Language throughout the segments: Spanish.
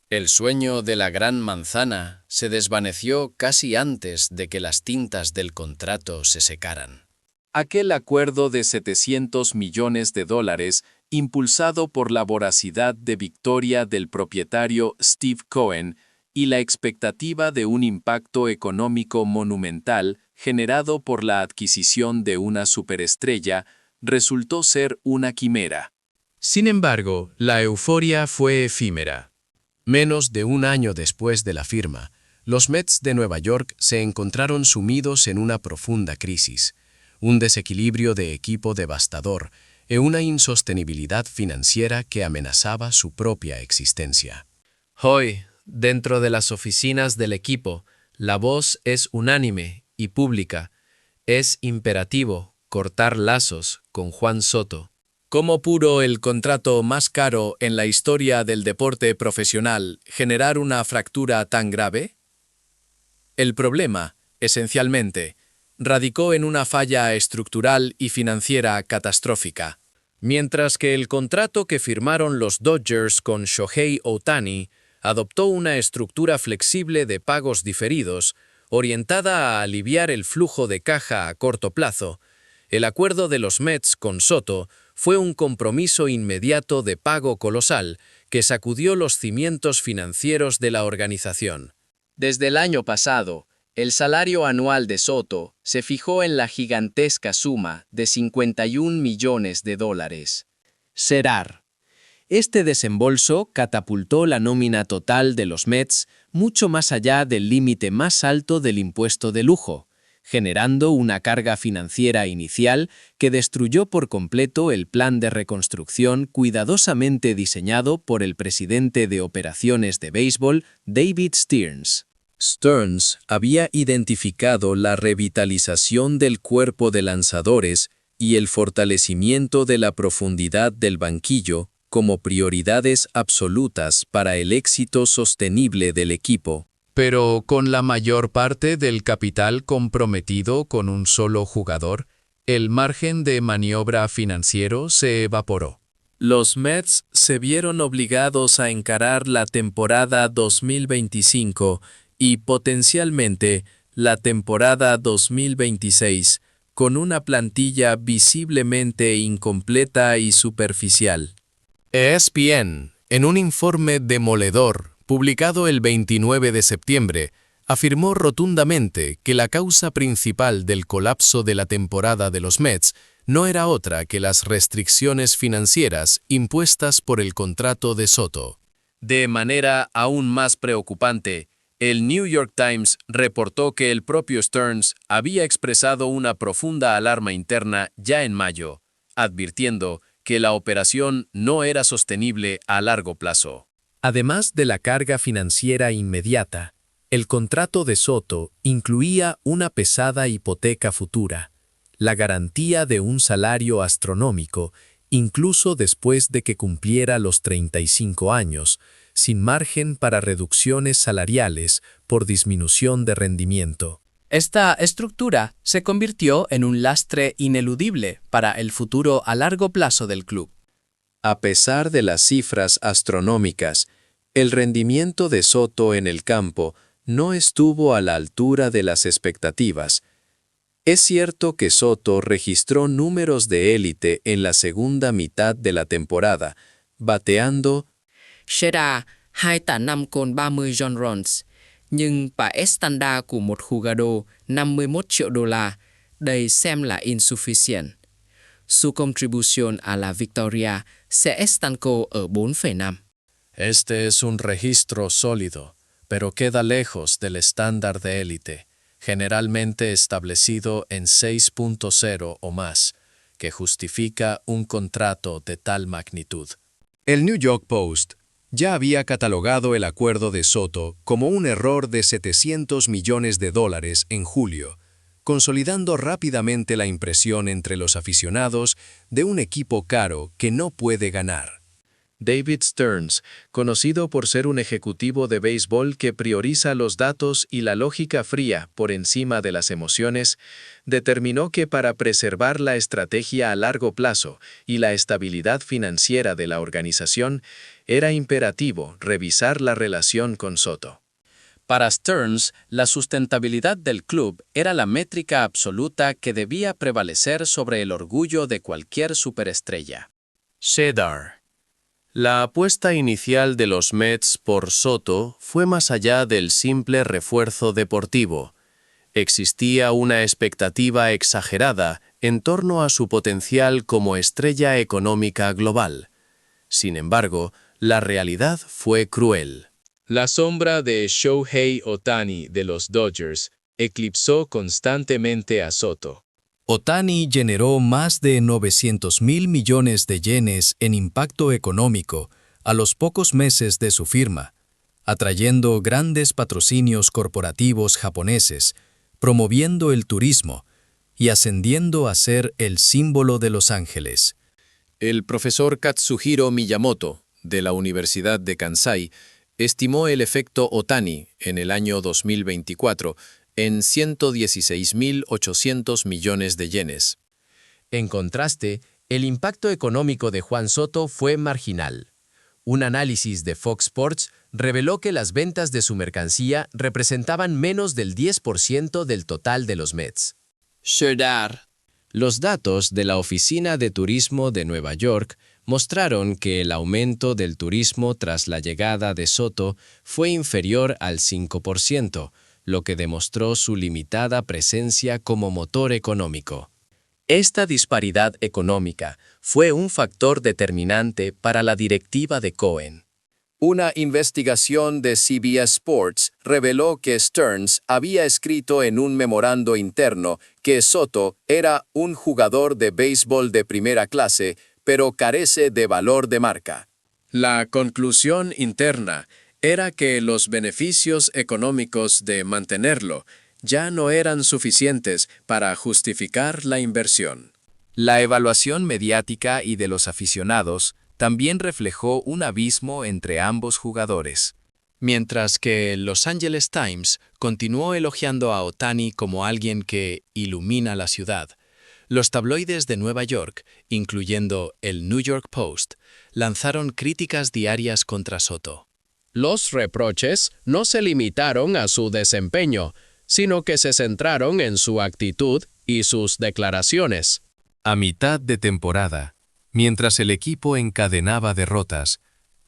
El sueño de la gran manzana se desvaneció casi antes de que las tintas del contrato se secaran. Aquel acuerdo de $700 millones, impulsado por la voracidad de victoria del propietario Steve Cohen y la expectativa de un impacto económico monumental generado por la adquisición de una superestrella, resultó ser una quimera. Sin embargo, la euforia fue efímera. Menos de un año después de la firma, los Mets de Nueva York se encontraron sumidos en una profunda crisis, un desequilibrio de equipo devastador y una insostenibilidad financiera que amenazaba su propia existencia. Hoy, dentro de las oficinas del equipo, la voz es unánime y pública. Es imperativo cortar lazos con Juan Soto. ¿Cómo pudo el contrato más caro en la historia del deporte profesional generar una fractura tan grave? El problema, esencialmente, radicó en una falla estructural y financiera catastrófica. Mientras que el contrato que firmaron los Dodgers con Shohei Ohtani adoptó una estructura flexible de pagos diferidos, orientada a aliviar el flujo de caja a corto plazo, el acuerdo de los Mets con Soto fue un compromiso inmediato de pago colosal que sacudió los cimientos financieros de la organización. Desde el año pasado, el salario anual de Soto se fijó en la gigantesca suma de $51 millones. Cerrar. Este desembolso catapultó la nómina total de los Mets mucho más allá del límite más alto del impuesto de lujo, generando una carga financiera inicial que destruyó por completo el plan de reconstrucción cuidadosamente diseñado por el presidente de operaciones de béisbol, David Stearns. Stearns había identificado la revitalización del cuerpo de lanzadores y el fortalecimiento de la profundidad del banquillo como prioridades absolutas para el éxito sostenible del equipo. Pero con la mayor parte del capital comprometido con un solo jugador, el margen de maniobra financiero se evaporó. Los Mets se vieron obligados a encarar la temporada 2025 y potencialmente la temporada 2026 con una plantilla visiblemente incompleta y superficial. ESPN, en un informe demoledor publicado el 29 de septiembre, afirmó rotundamente que la causa principal del colapso de la temporada de los Mets no era otra que las restricciones financieras impuestas por el contrato de Soto. De manera aún más preocupante, el New York Times reportó que el propio Stearns había expresado una profunda alarma interna ya en mayo, advirtiendo que la operación no era sostenible a largo plazo. Además de la carga financiera inmediata, el contrato de Soto incluía una pesada hipoteca futura, la garantía de un salario astronómico, incluso después de que cumpliera los 35 años, sin margen para reducciones salariales por disminución de rendimiento. Esta estructura se convirtió en un lastre ineludible para el futuro a largo plazo del club. A pesar de las cifras astronómicas, el rendimiento de Soto en el campo no estuvo a la altura de las expectativas. Es cierto que Soto registró números de élite en la segunda mitad de la temporada, bateando Shera 2,5 côn 30 jonrons, nhưng PS standard của một jugador 51 triệu đô la, đây xem là insufficient. Su contribución a la victoria se estancó ở 4,5. Este es un registro sólido, pero queda lejos del estándar de élite, generalmente establecido en 6.0 o más, que justifica un contrato de tal magnitud. El New York Post ya había catalogado el acuerdo de Soto como un error de $700 millones en julio, consolidando rápidamente la impresión entre los aficionados de un equipo caro que no puede ganar. David Stearns, conocido por ser un ejecutivo de béisbol que prioriza los datos y la lógica fría por encima de las emociones, determinó que para preservar la estrategia a largo plazo y la estabilidad financiera de la organización, era imperativo revisar la relación con Soto. Para Stearns, la sustentabilidad del club era la métrica absoluta que debía prevalecer sobre el orgullo de cualquier superestrella. Cedar. La apuesta inicial de los Mets por Soto fue más allá del simple refuerzo deportivo. Existía una expectativa exagerada en torno a su potencial como estrella económica global. Sin embargo, la realidad fue cruel. La sombra de Shohei Ohtani de los Dodgers eclipsó constantemente a Soto. Ohtani generó más de 900.000 millones de yenes en impacto económico a los pocos meses de su firma, atrayendo grandes patrocinios corporativos japoneses, promoviendo el turismo y ascendiendo a ser el símbolo de Los Ángeles. El profesor Katsuhiro Miyamoto, de la Universidad de Kansai, estimó el efecto Ohtani en el año 2024 en 116.800 millones de yenes. En contraste, el impacto económico de Juan Soto fue marginal. Un análisis de Fox Sports reveló que las ventas de su mercancía representaban menos del 10% del total de los Mets. Cedar. Los datos de la Oficina de Turismo de Nueva York mostraron que el aumento del turismo tras la llegada de Soto fue inferior al 5%, lo que demostró su limitada presencia como motor económico. Esta disparidad económica fue un factor determinante para la directiva de Cohen. Una investigación de CBS Sports reveló que Stearns había escrito en un memorando interno que Soto era un jugador de béisbol de primera clase, pero carece de valor de marca. La conclusión interna era que los beneficios económicos de mantenerlo ya no eran suficientes para justificar la inversión. La evaluación mediática y de los aficionados también reflejó un abismo entre ambos jugadores. Mientras que el Los Angeles Times continuó elogiando a Ohtani como alguien que ilumina la ciudad, los tabloides de Nueva York, incluyendo el New York Post, lanzaron críticas diarias contra Soto. Los reproches no se limitaron a su desempeño, sino que se centraron en su actitud y sus declaraciones. A mitad de temporada, mientras el equipo encadenaba derrotas,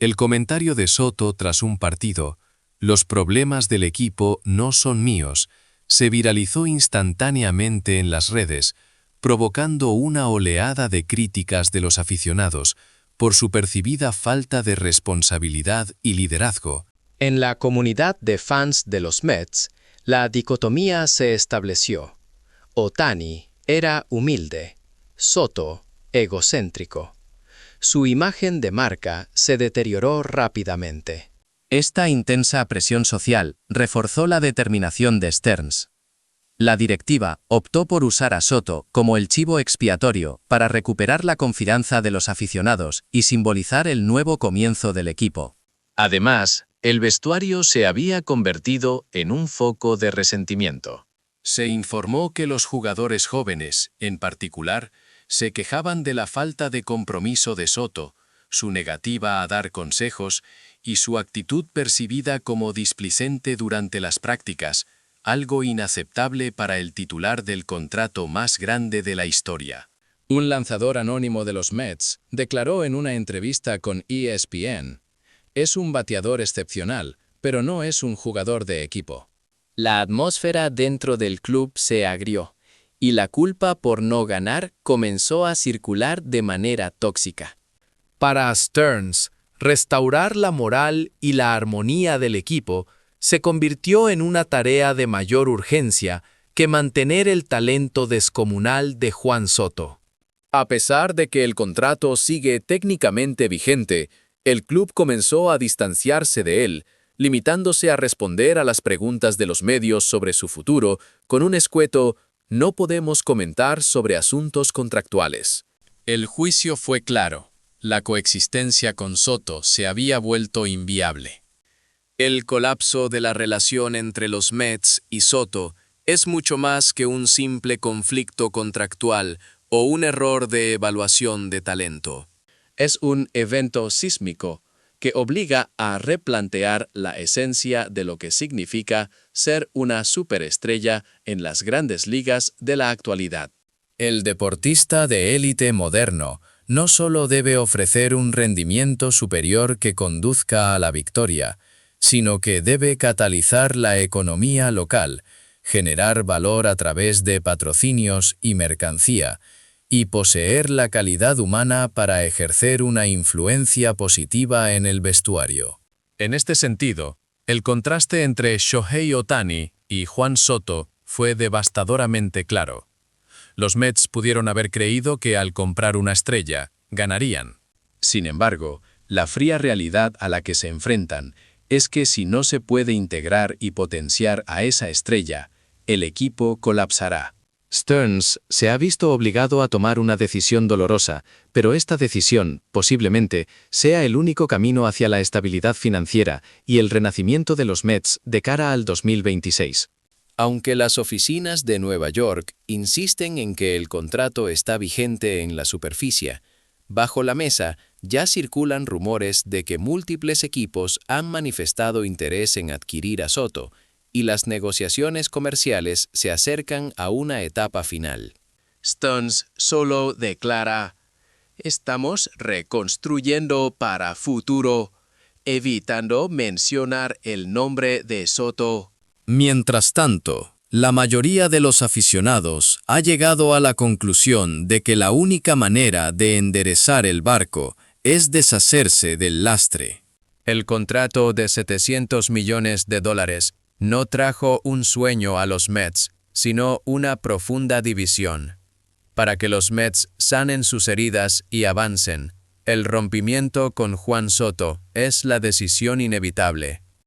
el comentario de Soto tras un partido, "Los problemas del equipo no son míos", se viralizó instantáneamente en las redes, provocando una oleada de críticas de los aficionados por su percibida falta de responsabilidad y liderazgo. En la comunidad de fans de los Mets, la dicotomía se estableció. Ohtani era humilde, Soto egocéntrico. Su imagen de marca se deterioró rápidamente. Esta intensa presión social reforzó la determinación de Stearns. La directiva optó por usar a Soto como el chivo expiatorio para recuperar la confianza de los aficionados y simbolizar el nuevo comienzo del equipo. Además, el vestuario se había convertido en un foco de resentimiento. Se informó que los jugadores jóvenes, en particular, se quejaban de la falta de compromiso de Soto, su negativa a dar consejos y su actitud percibida como displicente durante las prácticas, algo inaceptable para el titular del contrato más grande de la historia. Un lanzador anónimo de los Mets declaró en una entrevista con ESPN: "Es un bateador excepcional, pero no es un jugador de equipo". La atmósfera dentro del club se agrió, y la culpa por no ganar comenzó a circular de manera tóxica. Para Stearns, restaurar la moral y la armonía del equipo se convirtió en una tarea de mayor urgencia que mantener el talento descomunal de Juan Soto. A pesar de que el contrato sigue técnicamente vigente, el club comenzó a distanciarse de él, limitándose a responder a las preguntas de los medios sobre su futuro con un escueto "no podemos comentar sobre asuntos contractuales". El juicio fue claro. La coexistencia con Soto se había vuelto inviable. El colapso de la relación entre los Mets y Soto es mucho más que un simple conflicto contractual o un error de evaluación de talento. Es un evento sísmico que obliga a replantear la esencia de lo que significa ser una superestrella en las grandes ligas de la actualidad. El deportista de élite moderno no solo debe ofrecer un rendimiento superior que conduzca a la victoria, sino que debe catalizar la economía local, generar valor a través de patrocinios y mercancía, y poseer la calidad humana para ejercer una influencia positiva en el vestuario. En este sentido, el contraste entre Shohei Ohtani y Juan Soto fue devastadoramente claro. Los Mets pudieron haber creído que al comprar una estrella, ganarían. Sin embargo, la fría realidad a la que se enfrentan es que si no se puede integrar y potenciar a esa estrella, el equipo colapsará. Stearns se ha visto obligado a tomar una decisión dolorosa, pero esta decisión, posiblemente, sea el único camino hacia la estabilidad financiera y el renacimiento de los Mets de cara al 2026. Aunque las oficinas de Nueva York insisten en que el contrato está vigente en la superficie, bajo la mesa ya circulan rumores de que múltiples equipos han manifestado interés en adquirir a Soto, y las negociaciones comerciales se acercan a una etapa final. Stearns solo declara: estamos reconstruyendo para futuro, evitando mencionar el nombre de Soto. Mientras tanto, la mayoría de los aficionados ha llegado a la conclusión de que la única manera de enderezar el barco es deshacerse del lastre. El contrato de $700 millones no trajo un sueño a los Mets, sino una profunda división. Para que los Mets sanen sus heridas y avancen, el rompimiento con Juan Soto es la decisión inevitable.